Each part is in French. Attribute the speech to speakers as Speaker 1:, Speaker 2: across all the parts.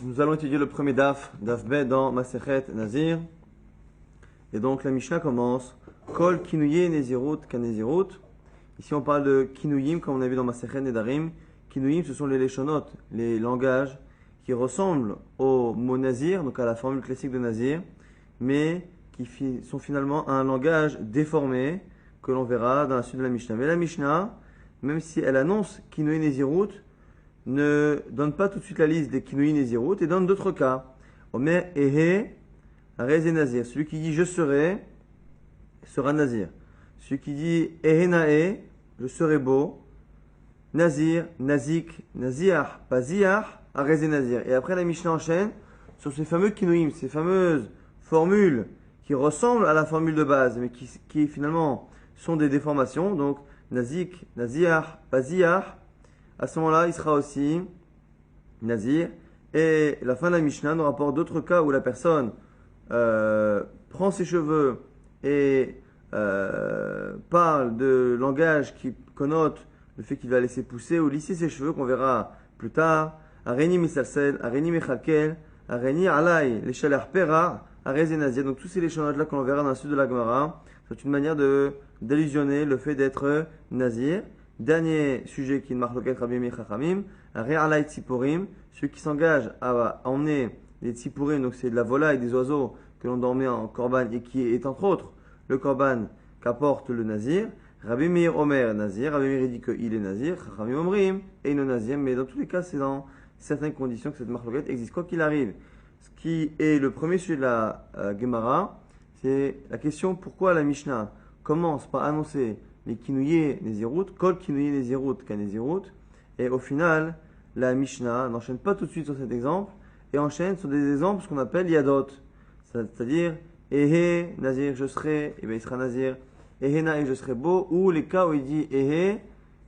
Speaker 1: Nous allons étudier le premier daf B dans Masechet Nazir. Et donc la Mishnah commence Kol Kinouye Nezirut Kanezirut. Ici on parle de Kinuyim comme on a vu dans Masechet Nedarim. Kinuyim ce sont les Leshonot, les langages qui ressemblent au mot Nazir, donc à la formule classique de Nazir, mais qui sont finalement un langage déformé que l'on verra dans la suite de la Mishnah. Mais la Mishnah, même si elle annonce Kinouye Nezirut, ne donne pas tout de suite la liste des Kinouï Nezirut et donne d'autres cas. Omer Ehe Arez et Nazir. Celui qui dit je serai sera Nazir. Celui qui dit Ehe Nae, je serai beau. Nazir, Nazik, Naziach, Paziach, Arez et Nazir. Et après la Mishnah enchaîne sur ces fameux Kinouïm, ces fameuses formules qui ressemblent à la formule de base, mais qui finalement sont des déformations. Donc Nazik, Naziach, Paziach. À ce moment-là, il sera aussi Nazir. Et la fin de la Mishnah nous rapporte d'autres cas où la personne prend ses cheveux et parle de langage qui connote le fait qu'il va laisser pousser ou lisser ses cheveux, qu'on verra plus tard. Areni misalsel, areni mechalkel, areni alay, les chaleurs pera, arez et Nazir. Donc tous ces échanges-là qu'on verra dans la suite de la Gemara, c'est une manière d'allusionner le fait d'être Nazir. Dernier sujet qui est marloquet Rabbi Meir Chachamim, Re'alai Tziporim, celui qui s'engage à emmener les Tziporim, donc c'est de la volaille, des oiseaux que l'on dormait en korban et qui est entre autres le korban qu'apporte le Nazir. Rabbi Meir Omer Nazir, Rabbi Meir dit qu'il est Nazir, Chachamim Omrim, et non Nazir, mais dans tous les cas c'est dans certaines conditions que cette marloquet existe. Quoi qu'il arrive, ce qui est le premier sujet de la Gemara, c'est la question pourquoi la Mishnah commence par annoncer les Kinouye Nezirut, Kol Kinouye Nezirut Kanezirut, et au final, la Mishnah n'enchaîne pas tout de suite sur cet exemple, et enchaîne sur des exemples, ce qu'on appelle Yadot, c'est-à-dire Ehe Nazir, je serai, et bien il sera Nazir, Ehe Nae, je serai beau, ou les cas où il dit Ehe,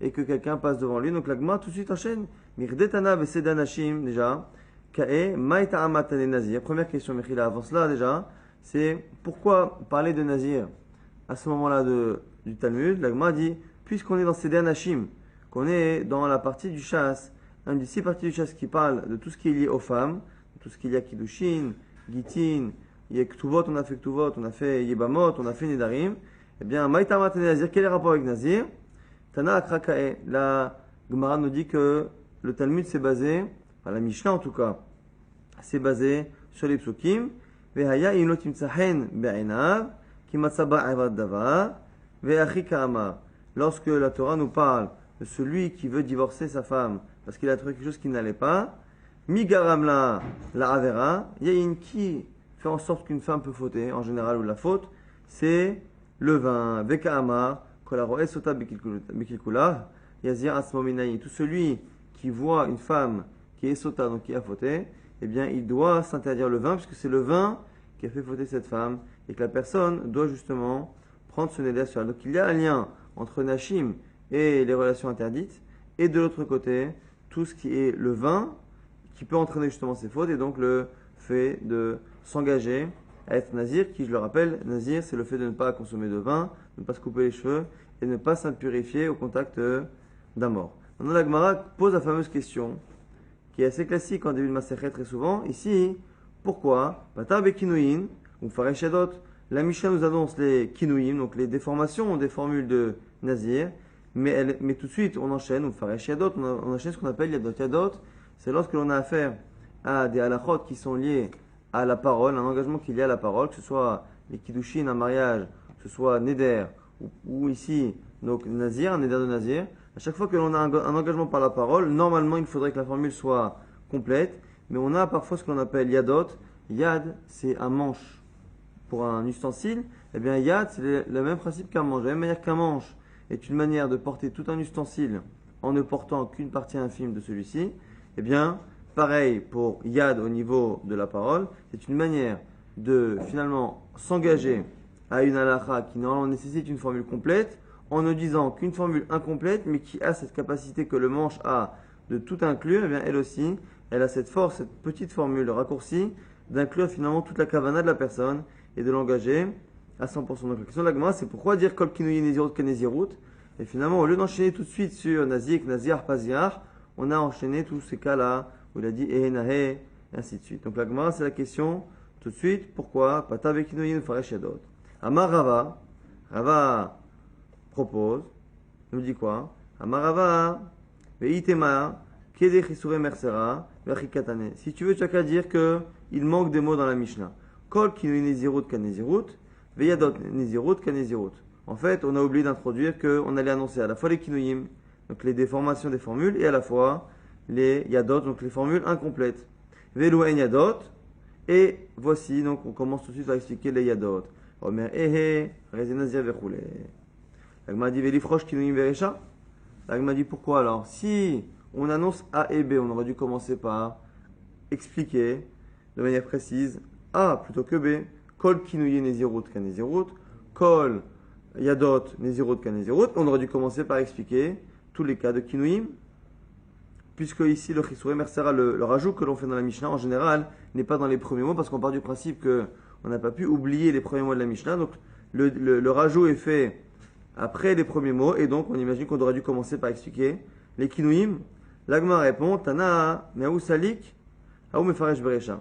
Speaker 1: et que quelqu'un passe devant lui, donc l'agma tout de suite enchaîne, Mirdetana Vesedanashim, déjà, Kae, Maïta Amatane Nazir, première question, Mechila, avant cela déjà, c'est pourquoi parler de Nazir à ce moment-là du Talmud. L'Agma dit, puisqu'on est dans Seder Nashim, qu'on est dans la partie du chasse, une des 6 parties du chasse qui parle de tout ce qui est lié aux femmes, tout ce qu'il y a Kiddushin, Gitin, il y a Ktuvot, on a fait Ktuvot, on a fait Yebamot, on a fait Nedarim, eh bien, Maïta Matane Nazir, quel est le rapport avec Nazir? Tana Akrakae, la Gemara nous dit que le Talmud s'est basé, enfin la Mishnah en tout cas, s'est basé sur les psukim, Vehaya imlotim tsahen be'enav, lorsque la Torah nous parle de celui qui veut divorcer sa femme parce qu'il a trouvé quelque chose qui n'allait pas, Migaramla la avera, yayin qui fait en sorte qu'une femme peut fauter, en général, ou la faute, c'est le vin, Vekaamar, Kolaro Esota Bekilkula, Yazir Asmominayi. Tout celui qui voit une femme qui est Sota, donc qui a fauté, eh bien, il doit s'interdire le vin, puisque c'est le vin qui a fait fauter cette femme, et que la personne doit justement prendre ce neder sur elle. Donc il y a un lien entre Nashim et les relations interdites, et de l'autre côté, tout ce qui est le vin, qui peut entraîner justement ces fautes, et donc le fait de s'engager à être Nazir, qui je le rappelle, Nazir c'est le fait de ne pas consommer de vin, de ne pas se couper les cheveux, et de ne pas s'impurifier au contact d'un mort. Maintenant la Gemara pose la fameuse question, qui est assez classique en début de Masechet très souvent, ici, pourquoi Patar Bekinouin ou Fareshadot. La Mishnah nous annonce les kinouim, donc les déformations des formules de Nazir, mais tout de suite on enchaîne, ou Fareshadot, on enchaîne ce qu'on appelle Yadot. Yadot, c'est lorsque l'on a affaire à des halachot qui sont liés à la parole, un engagement qui est lié à la parole, que ce soit les kiddushin, un mariage, que ce soit Neder, ou ici, donc Nazir, un Neder de Nazir. À chaque fois que l'on a un engagement par la parole, normalement il faudrait que la formule soit complète, mais on a parfois ce que l'on appelle Yadot. Yad, c'est un manche pour un ustensile. Eh bien, Yad, c'est le même principe qu'un manche. De la même manière qu'un manche est une manière de porter tout un ustensile en ne portant qu'une partie infime de celui-ci, eh bien, pareil pour Yad au niveau de la parole, c'est une manière de finalement s'engager à une halakha qui normalement nécessite une formule complète en ne disant qu'une formule incomplète, mais qui a cette capacité que le manche a de tout inclure. Eh bien, elle aussi, elle a cette force, cette petite formule raccourcie, d'inclure finalement toute la kavana de la personne et de l'engager à 100%. Donc la question de la Gemara, c'est pourquoi dire Kol Kinouye Nezirut Kanezirut? Et finalement, au lieu d'enchaîner tout de suite sur Nazik, Nazir, Paziar, on a enchaîné tous ces cas-là où il a dit Ehe Nahe, et ainsi de suite. Donc la Gemara, c'est la question tout de suite. Pourquoi Pata vekinoyin faresh yadot. Amar Rava, Rava propose, nous dit quoi Amar Rava, veitema, kede chisure mersera, vechikatane. Si tu veux, tu as qu'à dire qu'il manque des mots dans la Mishnah. Kol kinoyin nezirut kanezirut, veyadot nezirut kanezirut. En fait, on a oublié d'introduire qu'on allait annoncer à la fois les kinuyim, donc les déformations des formules, et à la fois les yadot, donc les formules incomplètes. Velo en yadot, et voici, donc on commence tout de suite à expliquer les yadot. Omer ehe, rezenazir vechoule. L'agma dit velifrosh kinuyim veresha. L'agma dit pourquoi alors? Si on annonce A et B, on aurait dû commencer par expliquer de manière précise A plutôt que B. Kol kinuye nezirut kanezirut, kol yadot nezirut kanezirut. On aurait dû commencer par expliquer tous les cas de kinuyim, puisque ici le chisure mersera, le rajout que l'on fait dans la Mishnah en général n'est pas dans les premiers mots, parce qu'on part du principe qu'on n'a pas pu oublier les premiers mots de la Mishnah. Donc le rajout est fait après les premiers mots, et donc on imagine qu'on aurait dû commencer par expliquer les kinuyim. L'Agmara répond Tana me'ou salik haou mefaresh beresha.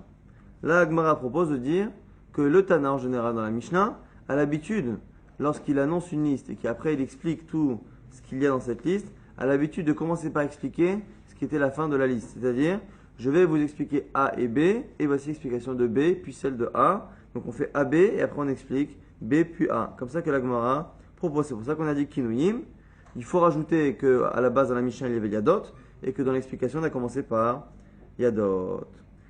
Speaker 1: L'Agmara propose de dire que le Tana en général dans la Mishnah a l'habitude, lorsqu'il annonce une liste et qu'après il explique tout ce qu'il y a dans cette liste, a l'habitude de commencer par expliquer ce qui était la fin de la liste. C'est-à-dire, je vais vous expliquer A et B, et voici l'explication de B, puis celle de A. Donc on fait AB, et après on explique B, puis A. Comme ça que la Gemara propose. C'est pour ça qu'on a dit Kinuyim. Il faut rajouter qu'à la base, dans la Mishnah, il y avait Yadot, et que dans l'explication, on a commencé par Yadot.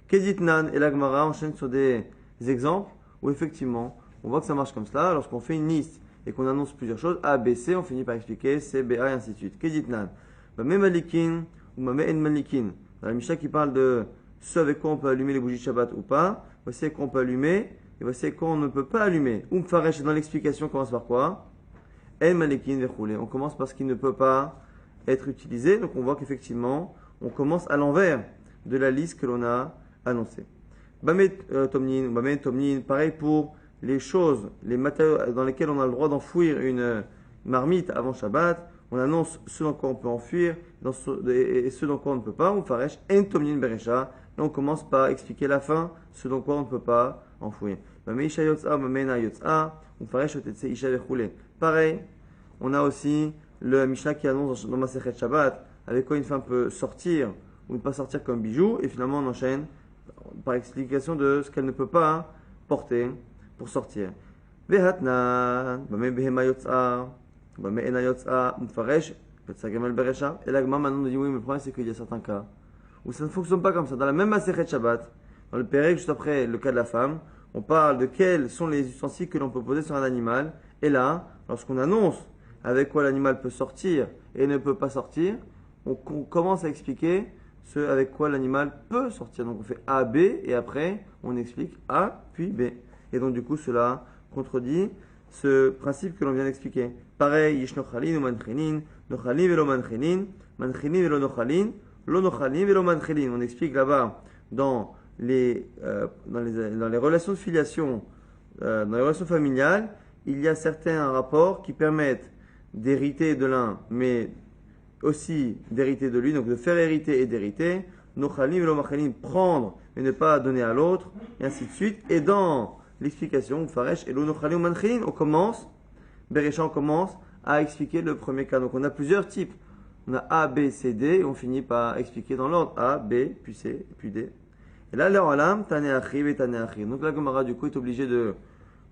Speaker 1: Keditnan et la Gemara enchaînent sur des exemples où effectivement, on voit que ça marche comme cela. Lorsqu'on fait une liste et qu'on annonce plusieurs choses, A, B, C, on finit par expliquer C, B, A, et ainsi de suite. Keditnan. Bame malikin ou mame en malikin. Dans la Mishnah qui parle de ce avec quoi on peut allumer les bougies de Shabbat ou pas, voici avec quoi on peut allumer, et voici avec quoi on ne peut pas allumer. Faresh, dans l'explication, on commence par quoi? En malikin vechoule. On commence par ce qui ne peut pas être utilisé. Donc on voit qu'effectivement, on commence à l'envers de la liste que l'on a annoncée. Bame tomnin ou bame tomnin, pareil pour les choses, les matériaux dans lesquels on a le droit d'enfouir une marmite avant Shabbat. On annonce ce dans quoi on peut enfuir et ce dans quoi on ne peut pas. On faresh en tomnin beresha. Et on commence par expliquer la fin, ce dans quoi on ne peut pas enfouir. Pareil, on a aussi le Mishnah qui annonce dans Masechet Shabbat avec quoi une femme peut sortir ou ne pas sortir comme bijou. Et finalement, on enchaîne par explication de ce qu'elle ne peut pas porter pour sortir. Vehatnan, bame behema yotza. Et la Gemara maintenant nous dit oui, mais le problème c'est qu'il y a certains cas où ça ne fonctionne pas comme ça. Dans la même Masechet Shabbat, dans le Pérek, juste après le cas de la femme, on parle de quels sont les ustensiles que l'on peut poser sur un animal. Et là, lorsqu'on annonce avec quoi l'animal peut sortir et ne peut pas sortir, on commence à expliquer ce avec quoi l'animal peut sortir. Donc on fait A, B et après on explique A puis B. Et donc du coup cela contredit ce principe que l'on vient d'expliquer. Pareil, yish nochalin ou manchenin, nochalin velo manchenin, manchenin velo nochalin, lo nochalin velo manchenin. On explique là-bas dans les relations de filiation, dans les relations familiales, il y a certains rapports qui permettent d'hériter de l'un, mais aussi d'hériter de lui, donc de faire hériter et d'hériter. Nochalin velo manchenin, prendre et ne pas donner à l'autre, et ainsi de suite. Et dans l'explication, Faresh et l'Onochali ou Mancherin, on commence à expliquer le premier cas. Donc on a plusieurs types. On a A, B, C, D, et on finit par expliquer dans l'ordre A, B, puis C, puis D. Et là, le Olam, Tane Achriv et Tane Achriv. Donc la Gemara, du coup, est obligée de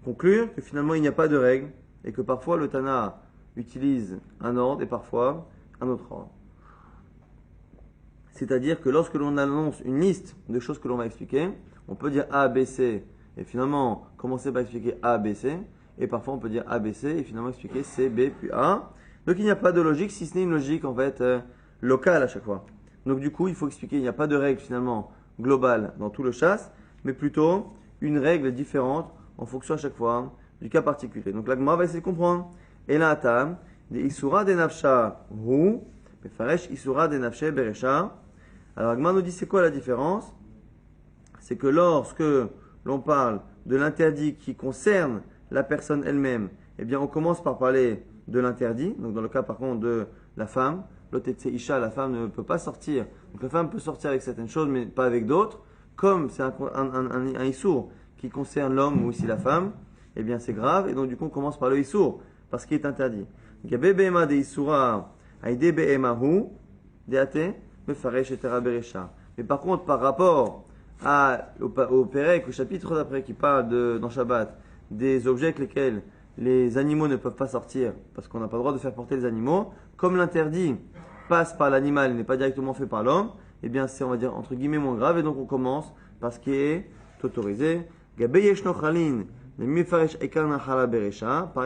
Speaker 1: conclure que finalement, il n'y a pas de règle, et que parfois le Tana utilise un ordre, et parfois un autre ordre. C'est-à-dire que lorsque l'on annonce une liste de choses que l'on va expliquer, on peut dire A, B, C, et finalement commencer par expliquer A, B, C, et parfois on peut dire A, B, C, et finalement expliquer C, B, puis A. Donc il n'y a pas de logique, si ce n'est une logique en fait locale à chaque fois. Donc du coup il faut expliquer, il n'y a pas de règle finalement globale dans tout le chasse, mais plutôt une règle différente en fonction à chaque fois du cas particulier. Donc la Gemara va essayer de comprendre. Et là, Atam, de Isura de Nafsha Hu, Mefaresh Isura de Nafshe Beresha. Alors la Gemara nous dit c'est quoi la différence? C'est que lorsque l'on parle de l'interdit qui concerne la personne elle-même, eh bien on commence par parler de l'interdit. Donc dans le cas par contre de la femme, l'autre Isha, la femme ne peut pas sortir. Donc la femme peut sortir avec certaines choses mais pas avec d'autres. comme c'est un issour qui concerne l'homme ou aussi la femme, eh bien c'est grave, et donc du coup on commence par le issour, parce qu'il est interdit. Gabe behema de isura, aide behemahu, deate, mefaresh et beresha. Mais par contre, par rapport au Pérec, au chapitre d'après qui parle dans Shabbat, des objets avec lesquels les animaux ne peuvent pas sortir, parce qu'on n'a pas le droit de faire porter les animaux, comme l'interdit passe par l'animal et n'est pas directement fait par l'homme, eh bien c'est, on va dire, entre guillemets moins grave, et donc on commence par ce qui est autorisé. Pareil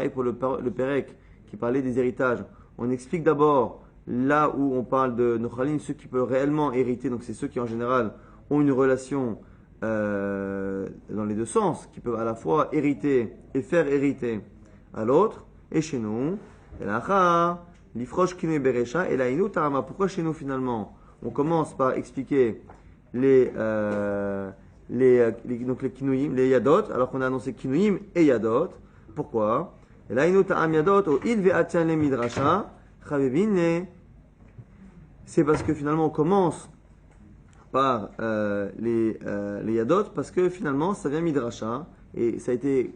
Speaker 1: pour le Pérec qui parlait des héritages. On explique d'abord là où on parle de Nochalin, ceux qui peuvent réellement hériter, donc c'est ceux qui en général ont une relation dans les deux sens, qui peuvent à la fois hériter et faire hériter à l'autre. Et chez nous, l'ifrosh kinu beresha et la inu tarama. Pourquoi chez nous finalement on commence par expliquer donc les kinuyim, les yadot, alors qu'on a annoncé kinuyim et yadot. Pourquoi? Et la inu ta'am yadot au il ve'atyan le midrasha chavevine. C'est parce que finalement on commence par les yadot, parce que finalement ça vient midrasha, et ça a été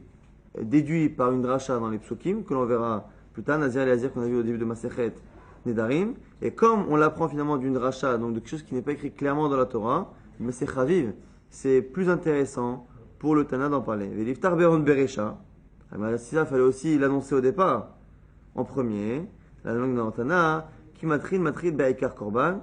Speaker 1: déduit par une dracha dans les psukim, que l'on verra plus tard, Nazir et Azir qu'on a vu au début de Masechet Nedarim, et comme on l'apprend finalement d'une dracha, donc de quelque chose qui n'est pas écrit clairement dans la Torah, mais c'est chaviv, c'est plus intéressant pour le Tana d'en parler. Veliftar beron beresha, si ça fallait aussi l'annoncer au départ, en premier, la langue dans le Tana, qui matrid be'aikar korban,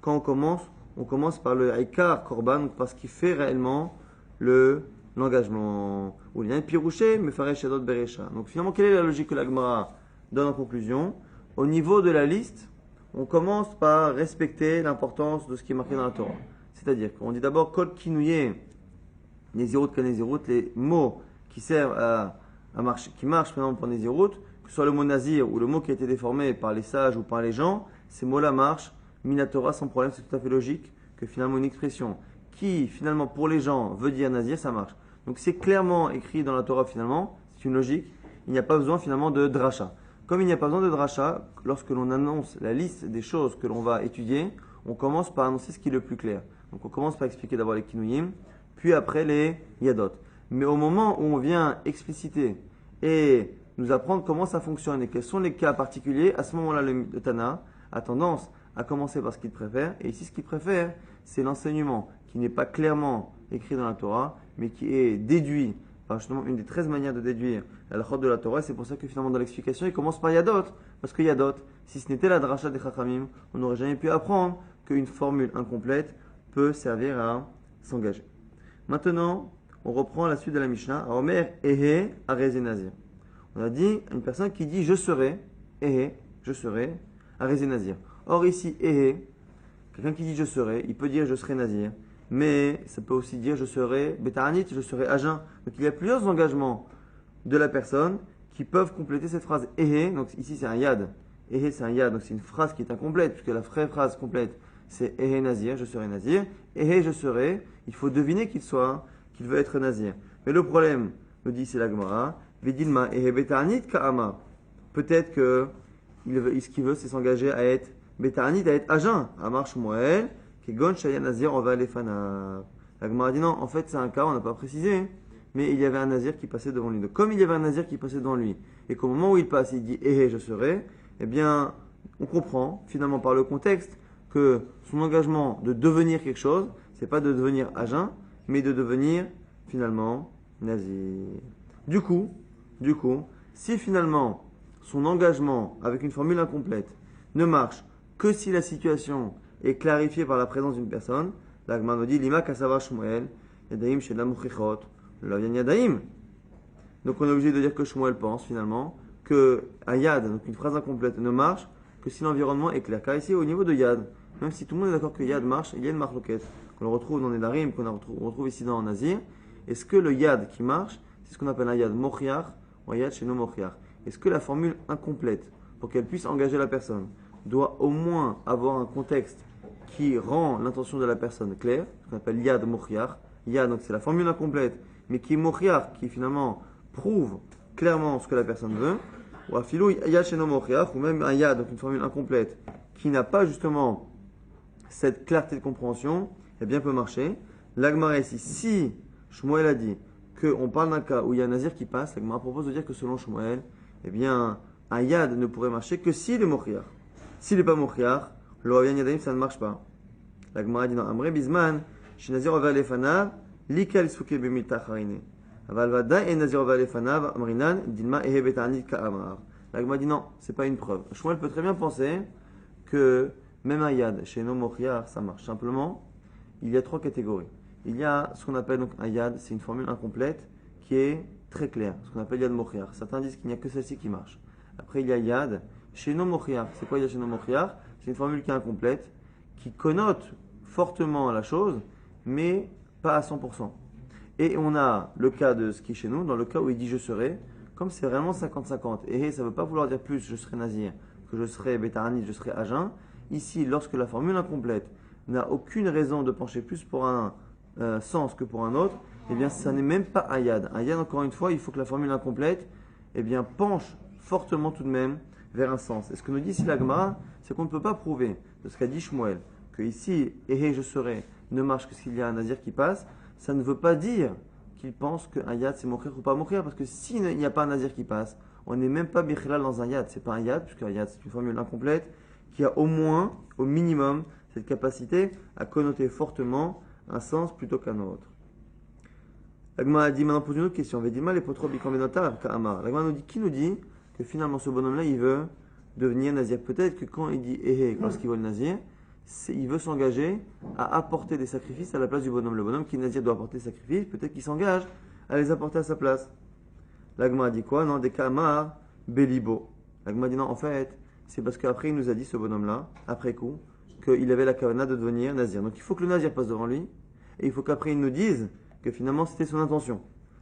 Speaker 1: quand on commence par le Aïkar Korban, parce qu'il fait réellement l'engagement. Ou il y a un pirouché, mais faresh yadot beresha. Donc finalement, quelle est la logique que la Gemara donne en conclusion? Au niveau de la liste, on commence par respecter l'importance de ce qui est marqué dans la Torah. C'est-à-dire qu'on dit d'abord Kol kinouye, Nézirut Kanezirut, les mots qui servent à marcher, qui marchent par exemple pour Nézirut, que ce soit le mot Nazir ou le mot qui a été déformé par les sages ou par les gens, ces mots-là marchent. Minatora sans problème, c'est tout à fait logique que finalement une expression qui finalement pour les gens veut dire Nazir, ça marche. Donc c'est clairement écrit dans la Torah finalement, c'est une logique, il n'y a pas besoin finalement de dracha. Comme il n'y a pas besoin de dracha, lorsque l'on annonce la liste des choses que l'on va étudier, on commence par annoncer ce qui est le plus clair. Donc on commence par expliquer d'abord les kinuyim, puis après les yadot. Mais au moment où on vient expliciter et nous apprendre comment ça fonctionne et quels sont les cas particuliers, à ce moment-là le Tana a tendance à commencer par ce qu'il préfère. Et ici, ce qu'il préfère, c'est l'enseignement qui n'est pas clairement écrit dans la Torah, mais qui est déduit par justement une des 13 manières de déduire la halachot de la Torah. C'est pour ça que finalement, dans l'explication, il commence par Yadot. Parce que Yadot, si ce n'était la dracha des Chachamim, on n'aurait jamais pu apprendre qu'une formule incomplète peut servir à s'engager. Maintenant, on reprend la suite de la Mishnah. Omer Ehe Areze Nazir. On a dit une personne qui dit je serai, Ehe, je serai, Areze Nazir. Or ici, quelqu'un qui dit je serai, il peut dire je serai nazir, mais ça peut aussi dire je serai bétaranit, je serai à jeun. Donc il y a plusieurs engagements de la personne qui peuvent compléter cette phrase donc ici c'est un yad. C'est un yad, donc c'est une phrase qui est incomplète, puisque la vraie phrase complète c'est nazir, je serai nazir. Je serai, il faut deviner qu'il veut être nazir. Mais le problème, me dit c'est la Gemara, vidilma bétaranit ka'ama. Peut-être que ce qu'il veut c'est s'engager à être Bétaranit à être à jeun, à marche Moël, qui gon shaya nazir, on va aller fanav. La Gemara dit non, en fait c'est un cas, on n'a pas précisé, mais il y avait un nazir qui passait devant lui. Donc comme il y avait un nazir qui passait devant lui, et qu'au moment où il passe, il dit je serai, eh bien on comprend finalement par le contexte que son engagement de devenir quelque chose, c'est pas de devenir à jeun, mais de devenir finalement nazir. Du coup, si finalement son engagement avec une formule incomplète ne marche que si la situation est clarifiée par la présence d'une personne, la Gemara nous dit Lima kasava Shmuel, Yadaim chez la Mouchichot, le Lavian Yadaim. Donc on est obligé de dire que Shmuel pense finalement que un Yad, donc une phrase incomplète, ne marche que si l'environnement est clair. Car ici, au niveau de Yad, même si tout le monde est d'accord que Yad marche, il y a une marloquette qu'on retrouve dans les Nedarim, qu'on retrouve ici dans Nazir. Est-ce que le Yad qui marche, c'est ce qu'on appelle un Yad Mochiach ou un Yad chez nos Mochiach? Est-ce que la formule incomplète, pour qu'elle puisse engager la personne, doit au moins avoir un contexte qui rend l'intention de la personne claire, ce qu'on appelle Yad Mochiach. Yad, donc c'est la formule incomplète, mais qui est Mochiach, qui finalement prouve clairement ce que la personne veut, ou Afilou Yad Sheno Mochiach, ou même un Yad, donc une formule incomplète, qui n'a pas justement cette clarté de compréhension, eh bien peut marcher. L'Agmara ici, si Shmuel a dit qu'on parle d'un cas où il y a un nazir qui passe, l'Agmara propose de dire que selon Shmuel, eh bien, un yad ne pourrait marcher que s'il est mochiar. S'il n'est pas mochiar, le Rav Yadaim, ça ne marche pas. L'Agmara dit non, Amre Bisman, chez Nazir Ova Lefanav, Likal Souke Bemilta Charine. Aval Vada et Nazir Ova Lefanav, Amrinan, Dilma Ehe Betanit Ka'amar. L'Agmara dit non, c'est pas une preuve. Shmuel peut très bien penser que même un yad chez nos mochiar, ça marche. Simplement, il y a trois catégories. Il y a ce qu'on appelle donc un yad, c'est une formule incomplète qui est très claire, ce qu'on appelle yad mochiar. Certains disent qu'il n'y a que celle-ci qui marche. Après, il y a yad chez nos mochiar. C'est quoi yad chez nos mochiar? C'est une formule qui est incomplète, qui connote fortement la chose, mais pas à 100%. Et on a le cas de ce qui est chez nous, dans le cas où il dit je serai, comme c'est vraiment 50-50, et ça ne veut pas vouloir dire plus je serai nazir que je serai bétaranite, je serai à jeun. Ici, lorsque la formule incomplète n'a aucune raison de pencher plus pour un sens que pour un autre, eh bien, ça n'est même pas un yad. Un yad, encore une fois, il faut que la formule incomplète eh bien, penche fortement tout de même vers un sens. Et ce que nous dit ici la Gemara, c'est qu'on ne peut pas prouver de ce qu'a dit Shmuel, que ici, je serai, ne marche que s'il y a un nazir qui passe. Ça ne veut pas dire qu'il pense qu'un yad c'est mourir ou pas mourir, parce que s'il n'y a pas un nazir qui passe, on n'est même pas bichlal dans un yad. C'est pas un yad, puisqu'un yad c'est une formule incomplète qui a au moins, au minimum, cette capacité à connoter fortement un sens plutôt qu'un autre. L'Agma a dit maintenant pose une autre question. Vedima les potro bikambenota ka'amar. L'Agma nous dit qui nous dit que finalement ce bonhomme-là il veut devenir nazir. Peut-être que quand il dit lorsqu'il veut le nazir, il veut s'engager à apporter des sacrifices à la place du bonhomme. Le bonhomme qui est nazir doit apporter des sacrifices. Peut-être qu'il s'engage à les apporter à sa place. L'Agma a dit quoi? Non, des ka'amar belibo. L'Agma a dit non, en fait, c'est parce qu'après il nous a dit ce bonhomme-là, après coup, qu'il avait la kavana de devenir nazir. Donc il faut que le nazir passe devant lui, et il faut qu'après il nous dise que finalement c'était son intention.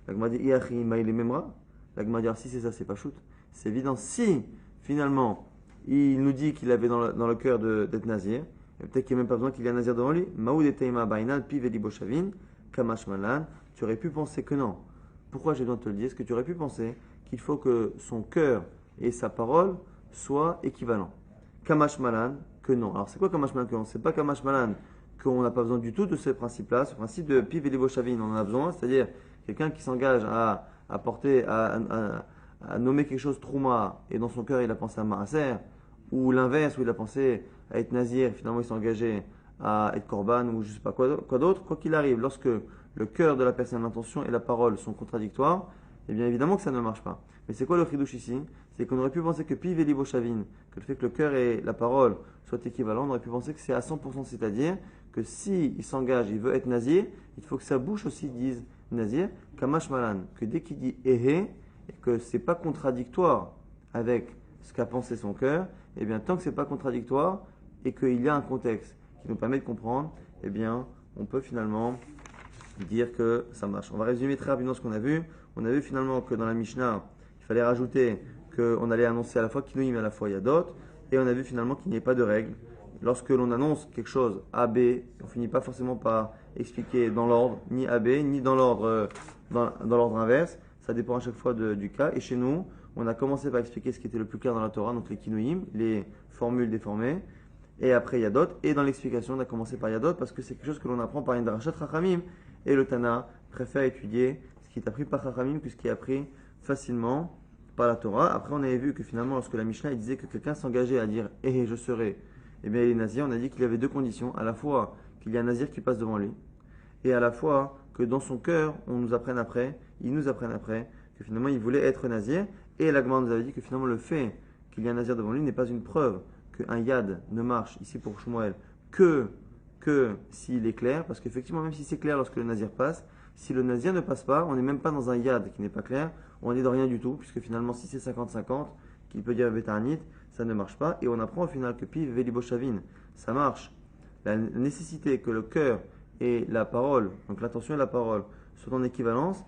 Speaker 1: L'Agma dit Iachi maïle memra. L'Agma dit si c'est ça, c'est pas shoot. C'est évident. Si finalement il nous dit qu'il avait dans le cœur d'être nazir, et peut-être qu'il n'y a même pas besoin qu'il y ait un nazir devant lui. Maoud et Teima Bainan, Piv et Boshavin, Kamash Malan. Tu aurais pu penser que non. Pourquoi j'ai besoin de te le dire? Est-ce que tu aurais pu penser qu'il faut que son cœur et sa parole soient équivalents? Kamash Malan, que non. Alors c'est quoi Kamash Malan que non? C'est pas Kamash Malan qu'on n'a pas besoin du tout de ce principe-là, ce principe de Piv et Boshavin. On en a besoin, c'est-à-dire quelqu'un qui s'engage à nommer quelque chose Trouma et dans son cœur il a pensé à Maaser, ou l'inverse où il a pensé à être nazir, finalement il s'est engagé à être korban ou je ne sais pas quoi d'autre, quoi qu'il arrive, lorsque le cœur de la personne, l'intention et la parole sont contradictoires, eh bien évidemment que ça ne marche pas. Mais c'est quoi le chidouche ici? C'est qu'on aurait pu penser que Piv et Liboshavin, que le fait que le cœur et la parole soient équivalents, on aurait pu penser que c'est à 100%, c'est-à-dire que s'il s'engage, il veut être nazir, il faut que sa bouche aussi dise nazir, Kamash Malan, que dès qu'il dit et que c'est pas contradictoire avec ce qu'a pensé son cœur, eh bien tant que c'est pas contradictoire et qu'il y a un contexte qui nous permet de comprendre, eh bien on peut finalement dire que ça marche. On va résumer très rapidement ce qu'on a vu. On a vu finalement que dans la Mishnah, il fallait rajouter qu'on allait annoncer à la fois Kinouim et à la fois Yadot, et on a vu finalement qu'il n'y ait pas de règle. Lorsque l'on annonce quelque chose A, B, on finit pas forcément par expliquer dans l'ordre, ni A, B, ni dans l'ordre inverse. Ça dépend à chaque fois du cas. Et chez nous, on a commencé par expliquer ce qui était le plus clair dans la Torah, donc les Kinouim, les formules déformées, et après Yadot. Et dans l'explication, on a commencé par Yadot parce que c'est quelque chose que l'on apprend par une Drashat Chachamim. Et le Tana préfère étudier ce qui est appris par Chachamim que ce qui est appris facilement par la Torah. Après, on avait vu que finalement, lorsque la Mishnah disait que quelqu'un s'engageait à dire je serai, eh bien, il est nazir. On a dit qu'il y avait deux conditions. À la fois qu'il y a un nazir qui passe devant lui, et à la fois que dans son cœur, il nous apprenne après, que finalement il voulait être nazir. Et la Gemara nous avait dit que finalement le fait qu'il y ait un nazir devant lui n'est pas une preuve qu'un yad ne marche ici pour Shmuel que s'il est clair, parce qu'effectivement même si c'est clair lorsque le nazir passe, si le nazir ne passe pas, on n'est même pas dans un yad qui n'est pas clair, on est dans rien du tout, puisque finalement si c'est 50-50, qu'il peut dire Betanit, ça ne marche pas, et on apprend au final que Piv Veliboshavin, ça marche. La nécessité que le cœur et la parole, donc l'intention et la parole, soient en équivalence,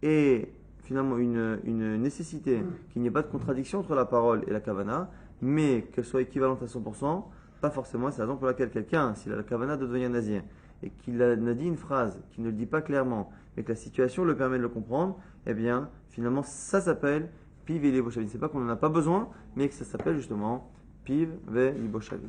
Speaker 1: et finalement une nécessité qu'il n'y ait pas de contradiction entre la parole et la kavana, mais qu'elle soit équivalente à 100%, pas forcément. C'est la raison pour laquelle quelqu'un, s'il a la kavana de devenir nazir, et qu'il a dit une phrase qui ne le dit pas clairement, mais que la situation le permet de le comprendre, eh bien, finalement, ça s'appelle Piv et Liboshavin. C'est pas qu'on n'en a pas besoin, mais que ça s'appelle justement Piv ve Liboshavin.